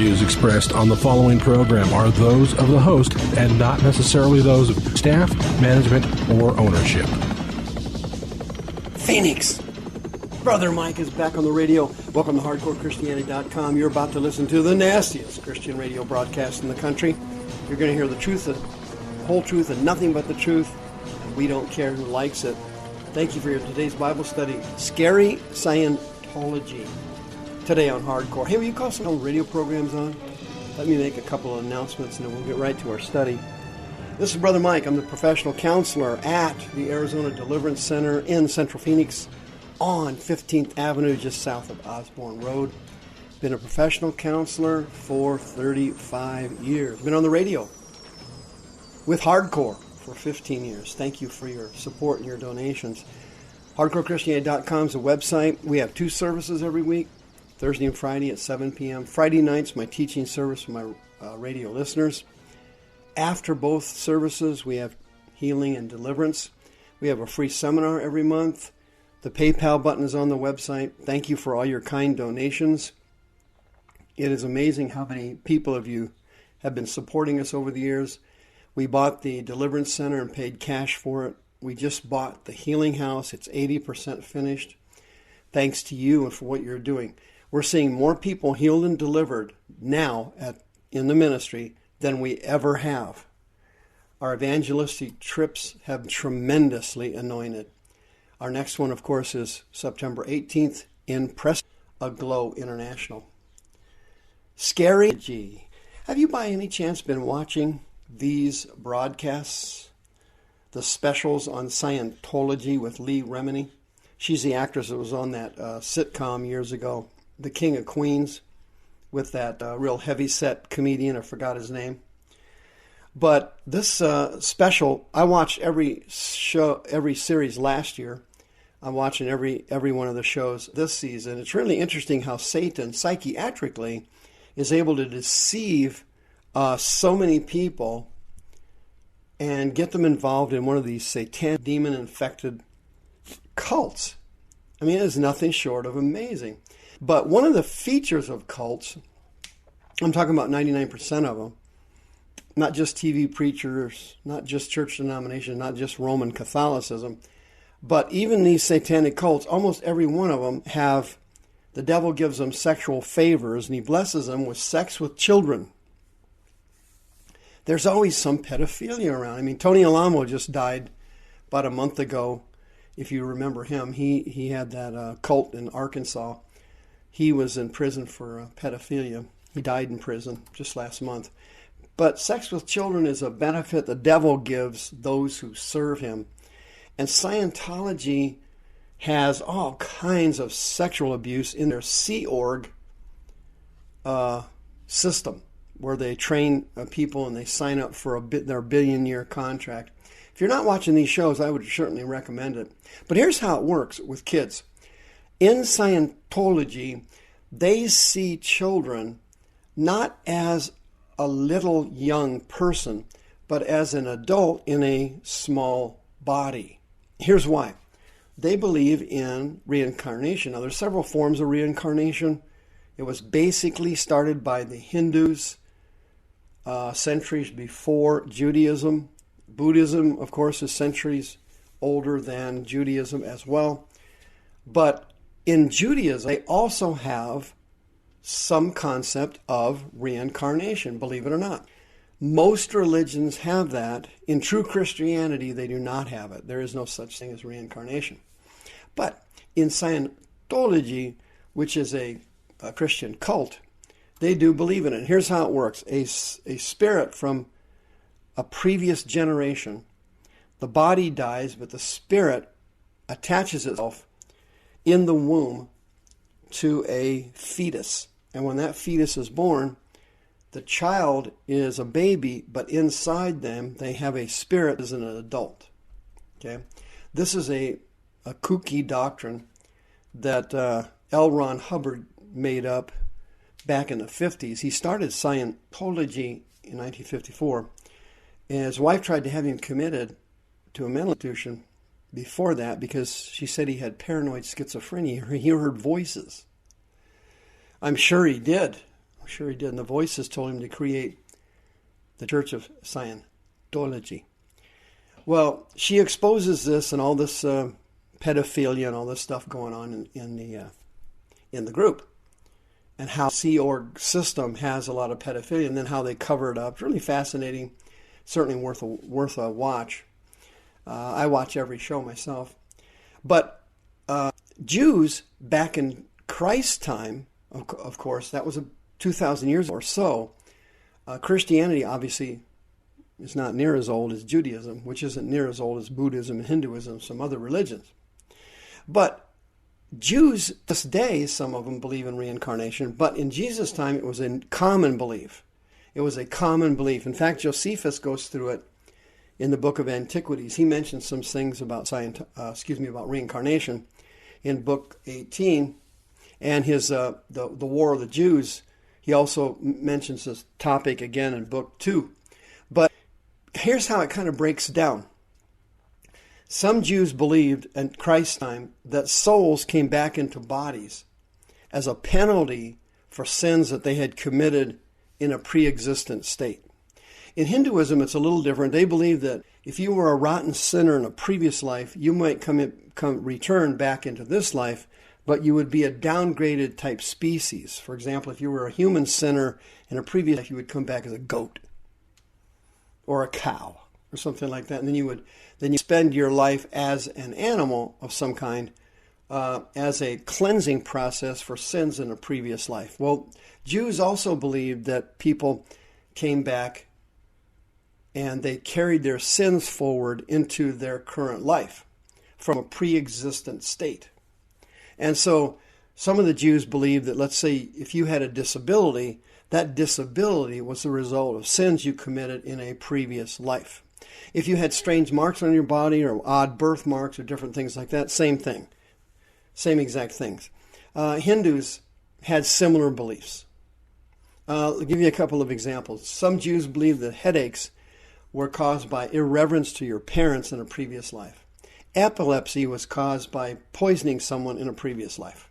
views expressed on the following program are those of the host and not necessarily those of staff, management, or ownership. Phoenix! Brother Mike is back on the radio. Welcome to HardcoreChristianity.com. You're about to listen to the nastiest Christian radio broadcast in the country. You're going to hear the truth, the whole truth, and nothing but the truth. And we don't care who likes it. Thank you for your today's Bible study. Scary Scientology. Today on Hardcore. Hey, will you call some radio programs on? Let me make a couple of announcements and then we'll get right to our study. This is Brother Mike. I'm the professional counselor at the Arizona Deliverance Center in Central Phoenix on 15th Avenue, just south of Osborne Road. Been a professional counselor for 35 years. Been on the radio with Hardcore for 15 years. Thank you for your support and your donations. HardcoreChristianity.com is a website. We have 2 services every week, Thursday and Friday at 7 p.m. Friday nights, my teaching service for my radio listeners. After both services, we have healing and deliverance. We have a free seminar every month. The PayPal button is on the website. Thank you for all your kind donations. It is amazing how many people of you have been supporting us over the years. We bought the Deliverance Center and paid cash for it. We just bought the Healing House. It's 80% finished. Thanks to you and for what you're doing. We're seeing more people healed and delivered now in the ministry than we ever have. Our evangelistic trips have tremendously anointed. Our next one, of course, is September 18th in Preston, Aglow International. Scary G. Have you by any chance been watching these broadcasts? The specials on Scientology with Lee Remini? She's the actress that was on that sitcom years ago, The King of Queens, with that real heavy-set comedian. I forgot his name. But this special, I watched every series last year. I'm watching every one of the shows this season. It's really interesting how Satan, psychiatrically, is able to deceive so many people and get them involved in one of these satanic, demon-infected cults. I mean, it is nothing short of amazing. But one of the features of cults, I'm talking about 99% of them, not just TV preachers, not just church denominations, not just Roman Catholicism, but even these satanic cults, almost every one of them the devil gives them sexual favors and he blesses them with sex with children. There's always some pedophilia around. I mean, Tony Alamo just died about a month ago. If you remember him, he had that cult in Arkansas. He was in prison for pedophilia. He died in prison just last month. But sex with children is a benefit the devil gives those who serve him. And Scientology has all kinds of sexual abuse in their Sea Org system, where they train people and they sign up for their billion-year contract. If you're not watching these shows, I would certainly recommend it. But here's how it works with kids. In Scientology, they see children not as a little young person, but as an adult in a small body. Here's why. They believe in reincarnation. Now, there's several forms of reincarnation. It was basically started by the Hindus centuries before Judaism. Buddhism, of course, is centuries older than Judaism as well. But in Judaism, they also have some concept of reincarnation, believe it or not. Most religions have that. In true Christianity, they do not have it. There is no such thing as reincarnation. But in Scientology, which is a Christian cult, they do believe in it. Here's how it works. A spirit from a previous generation, the body dies, but the spirit attaches itself in the womb to a fetus. And when that fetus is born, the child is a baby, but inside them, they have a spirit as an adult. Okay, this is a kooky doctrine that L. Ron Hubbard made up back in the 50s. He started Scientology in 1954, and his wife tried to have him committed to a mental institution before that because she said he had paranoid schizophrenia. He heard voices. I'm sure he did. I'm sure he did. And the voices told him to create the Church of Scientology. Well, she exposes this and all this pedophilia and all this stuff going on in the group, and how Sea Org system has a lot of pedophilia, and then how they cover it up. It's really fascinating. Certainly worth a watch. I watch every show myself. But Jews back in Christ's time, of course, that was 2,000 years or so. Christianity obviously is not near as old as Judaism, which isn't near as old as Buddhism and Hinduism, some other religions. But Jews, this day, some of them believe in reincarnation, but in Jesus' time, it was a common belief. It was a common belief. In fact, Josephus goes through it in the book of Antiquities. He mentions some things about about reincarnation in book 18, and his the War of the Jews. He also mentions this topic again in book 2. But here's how it kind of breaks down. Some Jews believed in Christ's time that souls came back into bodies as a penalty for sins that they had committed in a pre-existent state. In Hinduism, it's a little different. They believe that if you were a rotten sinner in a previous life, you might return back into this life, but you would be a downgraded type species. For example, if you were a human sinner in a previous life, you would come back as a goat or a cow or something like that. And then you spend your life as an animal of some kind as a cleansing process for sins in a previous life. Well, Jews also believed that people came back and they carried their sins forward into their current life from a pre-existent state. And so some of the Jews believed that, let's say, if you had a disability, that disability was the result of sins you committed in a previous life. If you had strange marks on your body or odd birthmarks or different things like that, same thing. Same exact things. Hindus had similar beliefs. I'll give you a couple of examples. Some Jews believed that headaches were caused by irreverence to your parents in a previous life. Epilepsy was caused by poisoning someone in a previous life.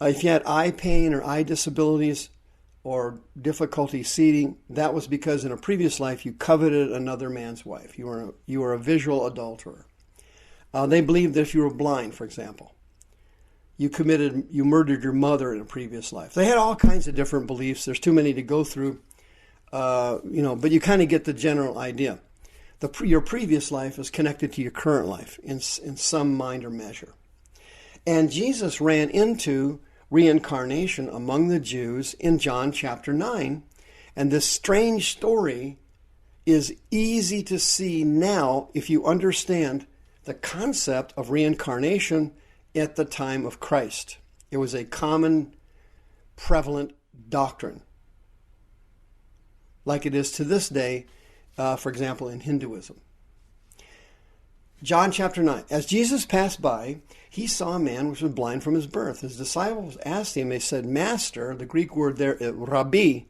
If you had eye pain or eye disabilities or difficulty seeing, that was because in a previous life you coveted another man's wife. You were a visual adulterer. They believed that if you were blind, for example, you murdered your mother in a previous life. They had all kinds of different beliefs. There's too many to go through, but you kind of get the general idea. Your previous life is connected to your current life in some minor measure. And Jesus ran into reincarnation among the Jews in John chapter 9. And this strange story is easy to see now if you understand the concept of reincarnation at the time of Christ. It was a common, prevalent doctrine, like it is to this day, for example, in Hinduism. John chapter 9. As Jesus passed by, he saw a man which was blind from his birth. His disciples asked him, they said, Master, the Greek word there, Rabbi.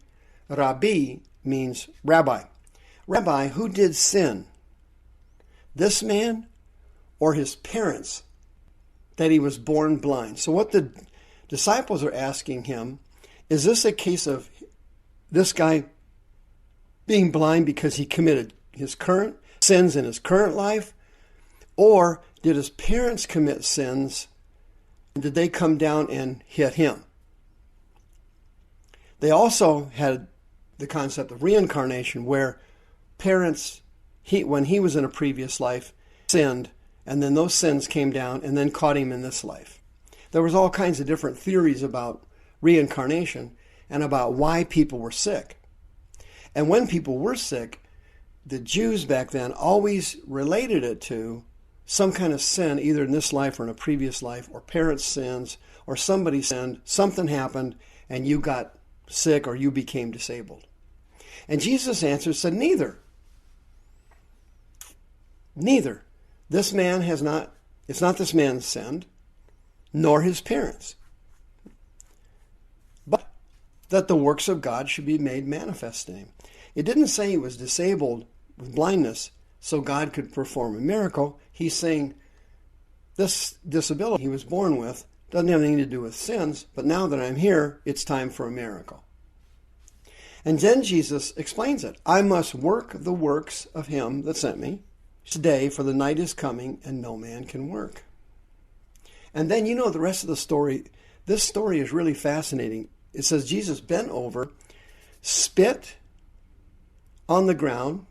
Rabbi means rabbi. Rabbi, who did sin? This man or his parents, that he was born blind? So what the disciples are asking him, is this a case of this guy being blind because he committed his current sins in his current life? Or did his parents commit sins and did they come down and hit him? They also had the concept of reincarnation where parents, when he was in a previous life, sinned, and then those sins came down and then caught him in this life. There was all kinds of different theories about reincarnation and about why people were sick. And when people were sick, the Jews back then always related it to some kind of sin, either in this life or in a previous life, or parents' sins, or somebody sinned, something happened, and you got sick or you became disabled. And Jesus answered, said, neither. Neither. This man it's not this man's sin, nor his parents, but that the works of God should be made manifest in him. It didn't say he was disabled with blindness so God could perform a miracle. He's saying this disability he was born with Doesn't have anything to do with sins, but now that I'm here, it's time for a miracle. And then Jesus explains it. I must work the works of him that sent me today, for the night is coming and no man can work. And then you know the rest of the story. This story is really fascinating. It says Jesus bent over, spit on the ground,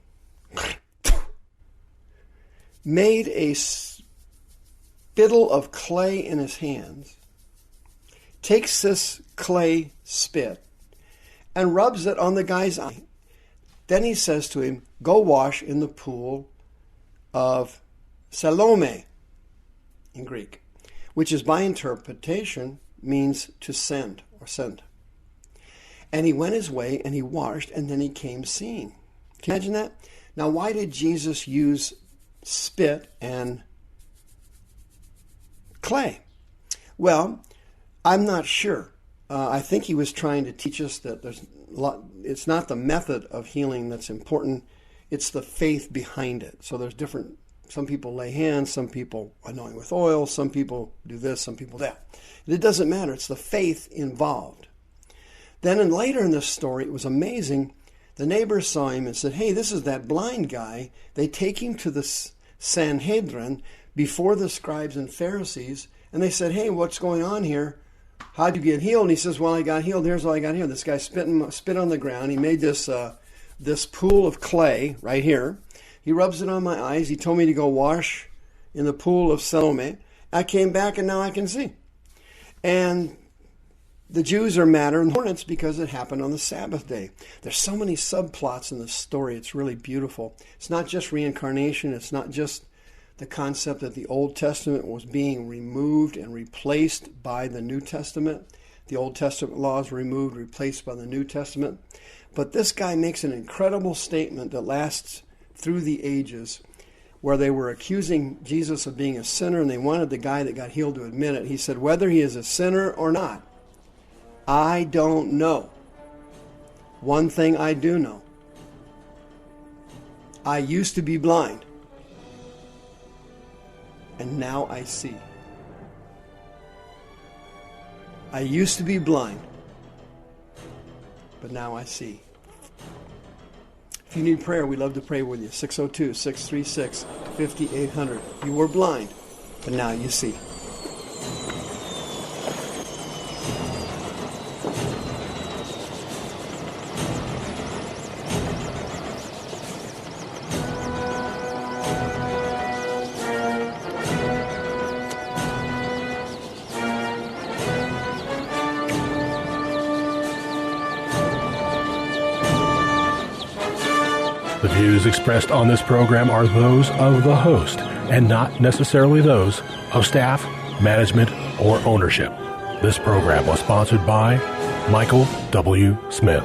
made a spittle of clay in his hands, takes this clay spit, and rubs it on the guy's eye. Then he says to him, go wash in the pool of Salome in Greek, which is by interpretation means to send or send. And he went his way and he washed and then he came seeing. Can you imagine that? Now, why did Jesus use spit and clay? Well, I'm not sure. I think he was trying to teach us that it's not the method of healing that's important, it's the faith behind it. So there's different, some people lay hands, some people anoint with oil, some people do this, some people that. It doesn't matter, it's the faith involved. Then later in this story, it was amazing, the neighbors saw him and said, hey, this is that blind guy. They take him to the Sanhedrin before the scribes and Pharisees, and they said, hey, what's going on here? How'd you get healed? And he says, well, I got healed. Here's how I got healed. This guy spit on the ground. He made this pool of clay right here. He rubs it on my eyes. He told me to go wash in the pool of Salome. I came back and now I can see. And the Jews are madder than hornets because it happened on the Sabbath day. There's so many subplots in this story. It's really beautiful. It's not just reincarnation. It's not just the concept that the Old Testament was being removed and replaced by the New Testament. The Old Testament laws were removed, replaced by the New Testament. But this guy makes an incredible statement that lasts through the ages, where they were accusing Jesus of being a sinner, and they wanted the guy that got healed to admit it. He said, whether he is a sinner or not, I don't know. One thing I do know. I used to be blind, and now I see. I used to be blind, but now I see. If you need prayer, we'd love to pray with you. 602-636-5800. You were blind, but now you see. The views expressed on this program are those of the host and not necessarily those of staff, management, or ownership. This program was sponsored by Michael W. Smith.